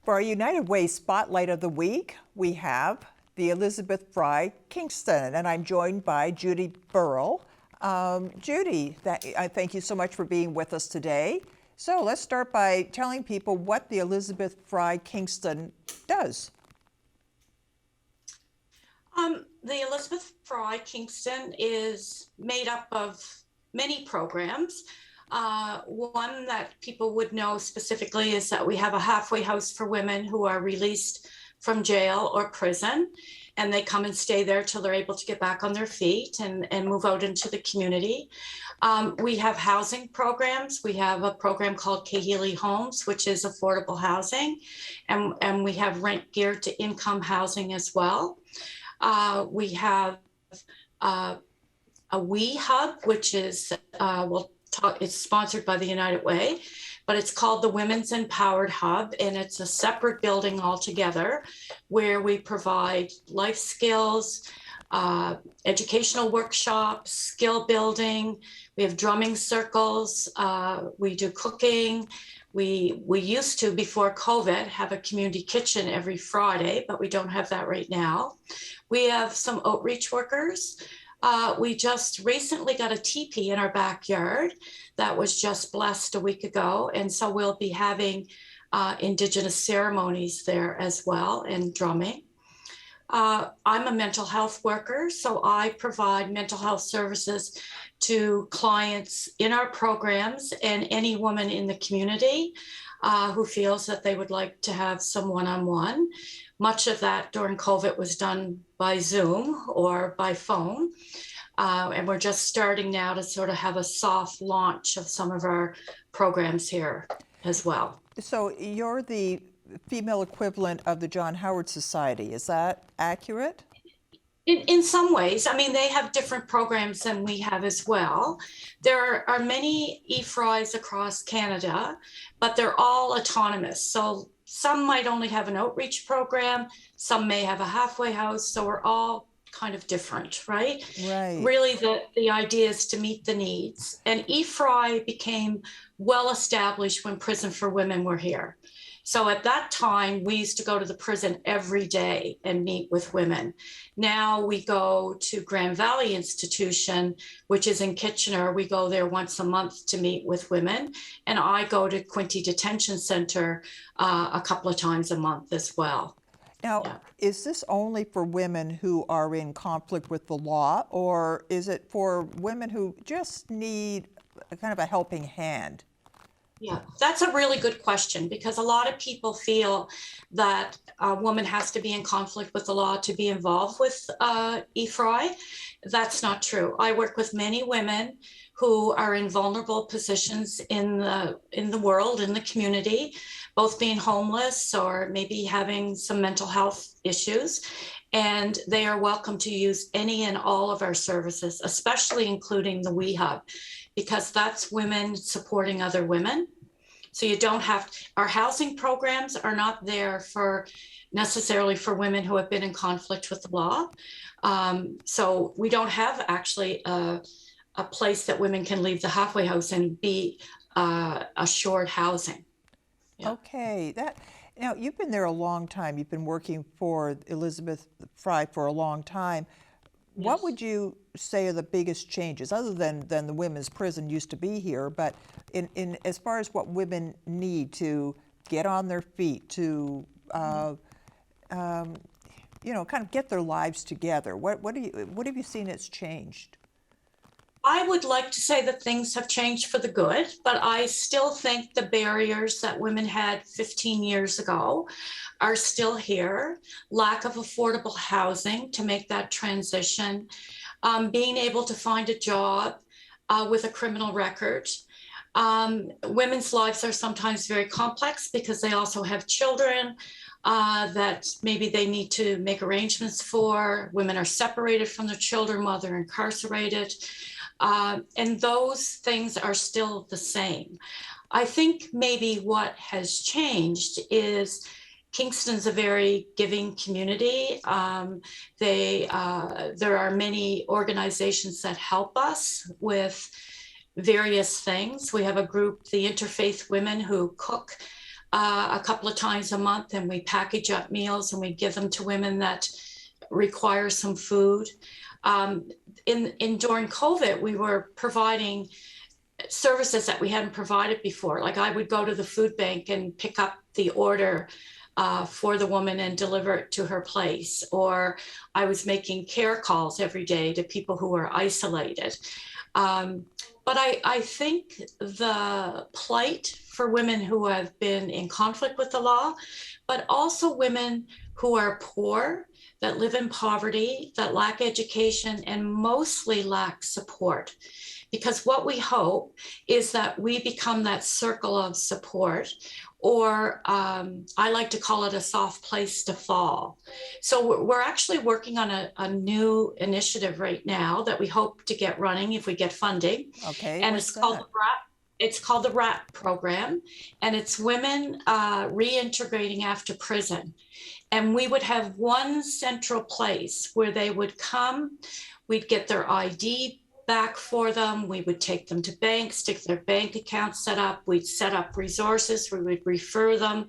For our United Way Spotlight of the Week, we have the Elizabeth Fry Kingston, and I'm joined by Judi Burrill. Judi, I thank you so much for being with us today. So let's start by telling people what the Elizabeth Fry Kingston does. The Elizabeth Fry Kingston is made up of many programs. One that people would know specifically is that we have a halfway house for women who are released from jail or prison, and they come and stay there till they're able to get back on their feet and move out into the community. We have housing programs. We have a program called Kahili Homes, which is affordable housing, and we have rent geared to income housing as well. We have a We Hub, which is, it's sponsored by the United Way, but it's called the Women's Empowered Hub, and it's a separate building altogether where we provide life skills, educational workshops, skill building. We have drumming circles. We do cooking. We used to, before COVID, have a community kitchen every Friday, but we don't have that right now. We have some outreach workers. We just recently got a teepee in our backyard that was just blessed a week ago. And so we'll be having Indigenous ceremonies there as well, and drumming. I'm a mental health worker, so I provide mental health services to clients in our programs and any woman in the community who feels that they would like to have some one-on-one. Much of that during COVID was done by Zoom or by phone. And we're just starting now to sort of have a soft launch of some of our programs here as well. So you're the female equivalent of the John Howard Society. Is that accurate? In some ways. I mean, they have different programs than we have as well. There are many EFRIs across Canada, but they're all autonomous. So some might only have an outreach program, some may have a halfway house, so we're all kind of different, right? Right. Really, the idea is to meet the needs. And EFRI became well established when Prison for Women were here. So at that time, we used to go to the prison every day and meet with women. Now we go to Grand Valley Institution, which is in Kitchener. We go there once a month to meet with women. And I go to Quinte Detention Center a couple of times a month as well. Now, is this only for women who are in conflict with the law, or is it for women who just need a kind of a helping hand? Yeah, that's a really good question, because a lot of people feel that a woman has to be in conflict with the law to be involved with EFRI. That's not true. I work with many women who are in vulnerable positions in the world, in the community, both being homeless or maybe having some mental health issues. And they are welcome to use any and all of our services, especially including the We Hub, because that's women supporting other women. So you don't have, our housing programs are not there for necessarily for women who have been in conflict with the law. So we don't have actually a place that women can leave the halfway house and be assured housing. Yeah. Okay, now you've been there a long time. You've been working for Elizabeth Fry for a long time. Yes. What would you say are the biggest changes, other than the women's prison used to be here, but in as far as what women need to get on their feet, to kind of get their lives together? What have you seen that's changed? I would like to say that things have changed for the good, but I still think the barriers that women had 15 years ago are still here. Lack of affordable housing to make that transition, being able to find a job with a criminal record. Women's lives are sometimes very complex because they also have children that maybe they need to make arrangements for. Women are separated from their children while they're incarcerated. And those things are still the same. I think maybe what has changed is Kingston's a very giving community. There are many organizations that help us with various things. We have a group, the Interfaith Women, who cook a couple of times a month, and we package up meals and we give them to women that require some food. During COVID, we were providing services that we hadn't provided before. Like I would go to the food bank and pick up the order for the woman and deliver it to her place. Or I was making care calls every day to people who were isolated. But I think the plight for women who have been in conflict with the law, but also women who are poor, that live in poverty, that lack education, and mostly lack support. Because what we hope is that we become that circle of support, or I like to call it a soft place to fall. So we're actually working on a new initiative right now that we hope to get running if we get funding. Okay, and it's called the RAP. It's called the RAP program, and it's women reintegrating after prison. And we would have one central place where they would come. We'd get their ID back for them. We would take them to banks, get their bank accounts set up. We'd set up resources. We would refer them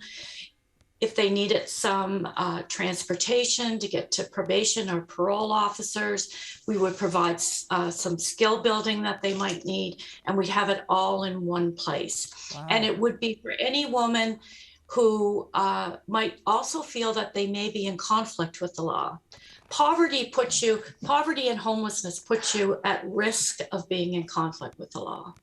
if they needed some transportation to get to probation or parole officers. We would provide some skill building that they might need, and we'd have it all in one place. Wow. And it would be for any woman who might also feel that they may be in conflict with the law. Poverty and homelessness puts you at risk of being in conflict with the law.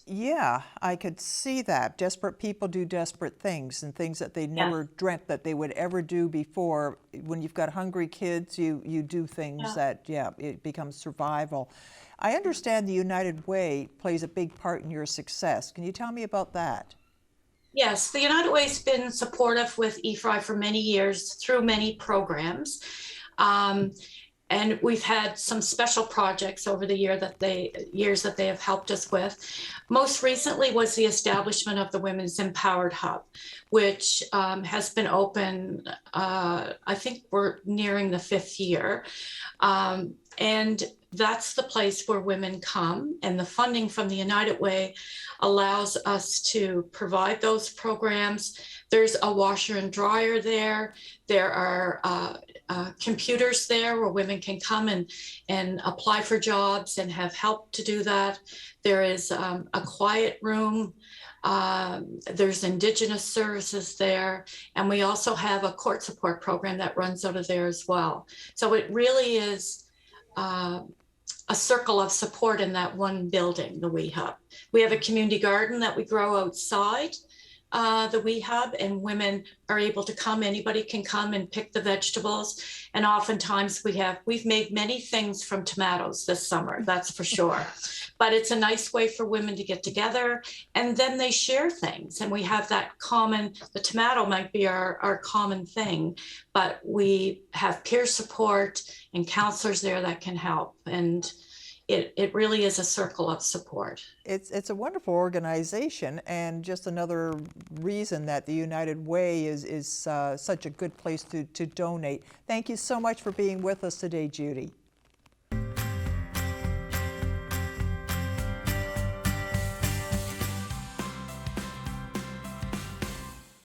Yeah, I could see that. Desperate people do desperate things, and things that they never dreamt that they would ever do before. When you've got hungry kids, you do things that, it becomes survival. I understand the United Way plays a big part in your success. Can you tell me about that? Yes, the United Way's been supportive with EFRI for many years through many programs. And we've had some special projects over the years that they have helped us with. Most recently was the establishment of the Women's Empowered Hub, which has been open, I think we're nearing the 5th year. And that's the place where women come, and the funding from the United Way allows us to provide those programs. There's a washer and dryer there. There are computers there where women can come and apply for jobs and have help to do that. There is a quiet room. There's Indigenous services there. And we also have a court support program that runs out of there as well. So it really is a circle of support in that one building, the WE Hub. We have a community garden that we grow outside the WE Hub, and women are able to come. Anybody can come and pick the vegetables. And oftentimes we've made many things from tomatoes this summer, that's for sure. But it's a nice way for women to get together, and then they share things. And we have that the tomato might be our common thing, but we have peer support and counselors there that can help. And it really is a circle of support. It's a wonderful organization, and just another reason that the United Way is such a good place to donate. Thank you so much for being with us today, Judi.